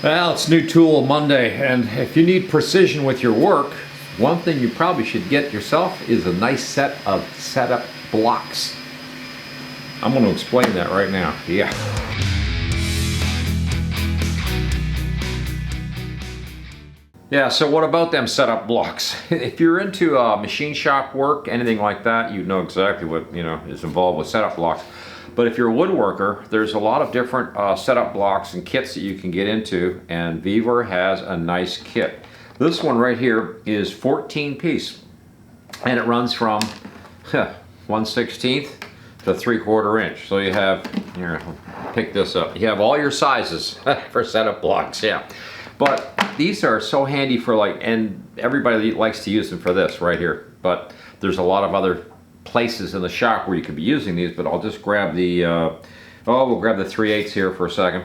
Well, it's New Tool Monday, and if you need precision with your work, one thing you probably should get yourself is a nice set of setup blocks. I'm going to explain that right now. Yeah. Yeah, so what about them setup blocks? If you're into machine shop work, anything like that, you know exactly what is involved with setup blocks. But if you're a woodworker, there's a lot of different setup blocks and kits that you can get into, and Vevor has a nice kit. This one right here is 14 piece, and it runs from 1/16 to 3/4 inch. So you have, here, pick this up. You have all your sizes for setup blocks, yeah. But these are so handy for and everybody likes to use them for this right here. But there's a lot of other places in the shop where you could be using these, but I'll just grab the, we'll grab the 3/8 here for a second.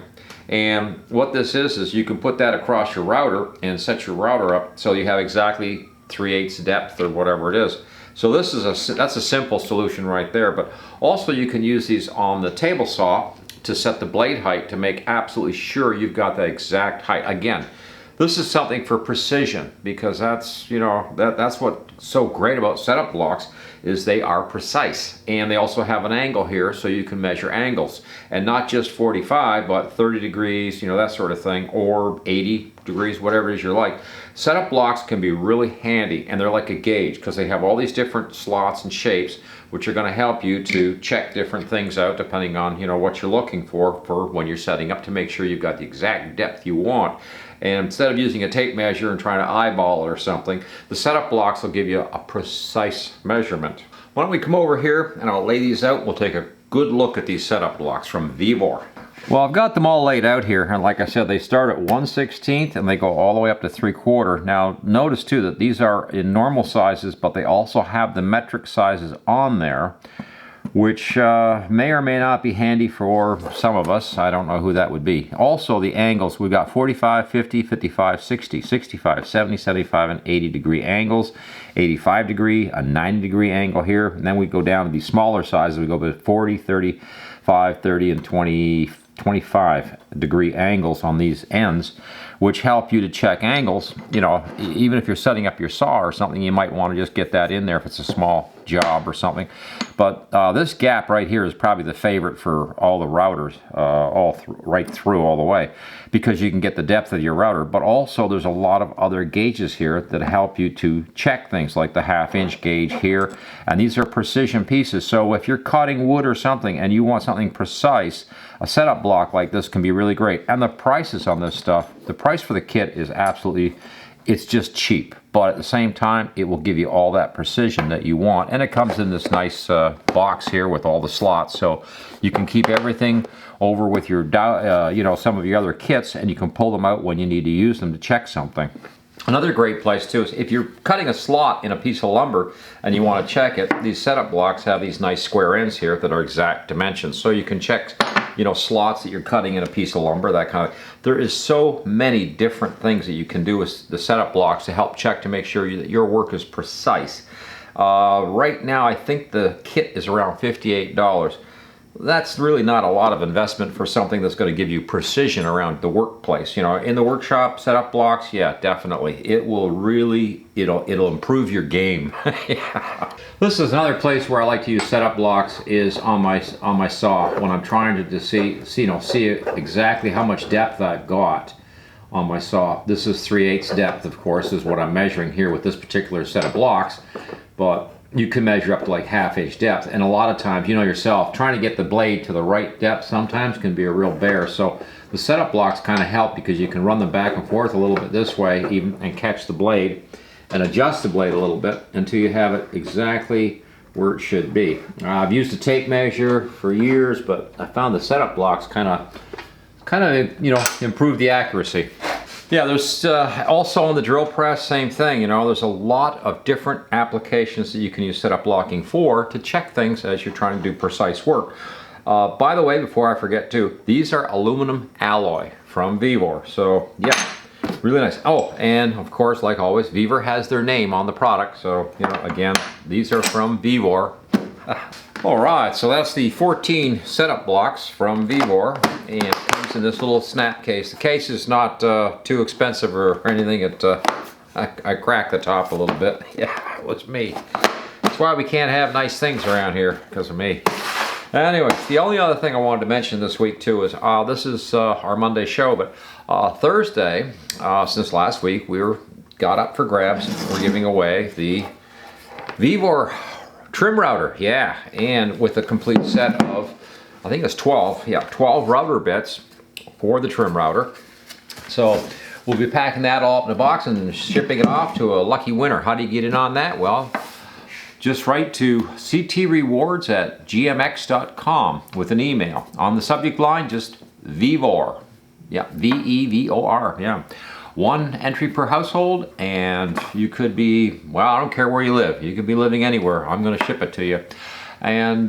And what this is you can put that across your router and set your router up so you have exactly 3/8 depth or whatever it is. So this is that's a simple solution right there, but also you can use these on the table saw to set the blade height to make absolutely sure you've got the exact height. Again, this is something for precision, because that's that's what's so great about setup blocks is they are precise, and they also have an angle here so you can measure angles, and not just 45 but 30 degrees, that sort of thing, or 80 degrees, whatever it is you like. Setup blocks can be really handy, and they're like a gauge because they have all these different slots and shapes which are going to help you to check different things out depending on what you're looking for when you're setting up, to make sure you've got the exact depth you want. And instead of using a tape measure and trying to eyeball it or something, the setup blocks will give you a precise measurement. Why don't we come over here and I'll lay these out. We'll take a good look at these setup blocks from Vevor. Well, I've got them all laid out here, and like I said, they start at 1/16 and they go all the way up to 3/4. Now notice too that these are in normal sizes, but they also have the metric sizes on there, which may or may not be handy for some of us. I don't know who that would be. Also the angles, we've got 45, 50, 55, 60, 65, 70, 75, and 80 degree angles. 85 degree, a 90 degree angle here, and then we go down to these smaller sizes. We go to 40, 35, 30, and 25 degree angles on these ends, which help you to check angles. Even if you're setting up your saw or something, you might want to just get that in there if it's a small job or something. But this gap right here is probably the favorite for all the routers, right through all the way, because you can get the depth of your router. But also there's a lot of other gauges here that help you to check things, like the 1/2 inch gauge here, and these are precision pieces. So if you're cutting wood or something and you want something precise, a setup block like this can be really great. And the prices on this stuff, the price for the kit is absolutely, it's just cheap, but at the same time it will give you all that precision that you want. And it comes in this nice box here with all the slots, so you can keep everything over with your some of your other kits, and you can pull them out when you need to use them to check something. Another great place too is if you're cutting a slot in a piece of lumber and you want to check it, these setup blocks have these nice square ends here that are exact dimensions, so you can check slots that you're cutting in a piece of lumber, that kind of. There is so many different things that you can do with the setup blocks to help check to make sure that your work is precise. Right now I think the kit is around $58. That's really not a lot of investment for something that's going to give you precision around the workplace. In the workshop, setup blocks, yeah, definitely. It will really, it'll improve your game. Yeah. This is another place where I like to use setup blocks, is on my saw when I'm trying to see exactly how much depth I've got on my saw. This is 3/8 depth, of course, is what I'm measuring here with this particular set of blocks, but you can measure up to like 1/2 inch depth, and a lot of times, yourself, trying to get the blade to the right depth sometimes can be a real bear. So the setup blocks kind of help, because you can run them back and forth a little bit this way even, and catch the blade and adjust the blade a little bit until you have it exactly where it should be. I've used a tape measure for years, but I found the setup blocks kind of improve the accuracy. Yeah, there's also on the drill press, same thing. There's a lot of different applications that you can use setup blocking for to check things as you're trying to do precise work. By the way, before I forget too, these are aluminum alloy from Vevor. So yeah, really nice. Oh, and of course, like always, Vevor has their name on the product. So again, these are from Vevor. All right, so that's the 14 setup blocks from Vevor, and it comes in this little snap case. The case is not too expensive or anything. I cracked the top a little bit. Yeah, it was me. That's why we can't have nice things around here, because of me. Anyway, the only other thing I wanted to mention this week too is this is our Monday show, but Thursday, since last week, got up for grabs. We're giving away the Vevor trim router, yeah, and with a complete set of, I think it's 12, yeah, 12 router bits for the trim router. So we'll be packing that all up in a box and shipping it off to a lucky winner. How do you get in on that? Well, just write to ctrewards@gmx.com with an email. On the subject line, just Vevor. Yeah, V-E-V-O-R, yeah. One entry per household, and you could be, well, I don't care where you live. You could be living anywhere. I'm going to ship it to you. And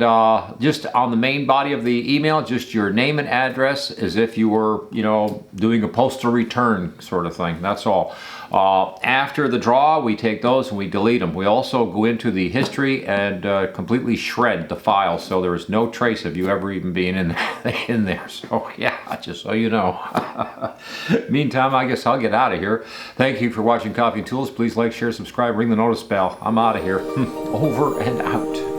just on the main body of the email, just your name and address, as if you were, you know, doing a postal return sort of thing. That's all. After the draw, we take those and we delete them. We also go into the history and completely shred the file, so there is no trace of you ever even being in there. So yeah, just so you know. Meantime, I guess I'll get out of here. Thank you for watching Coffee and Tools. Please like, share, subscribe, ring the notice bell. I'm out of here. Over and out.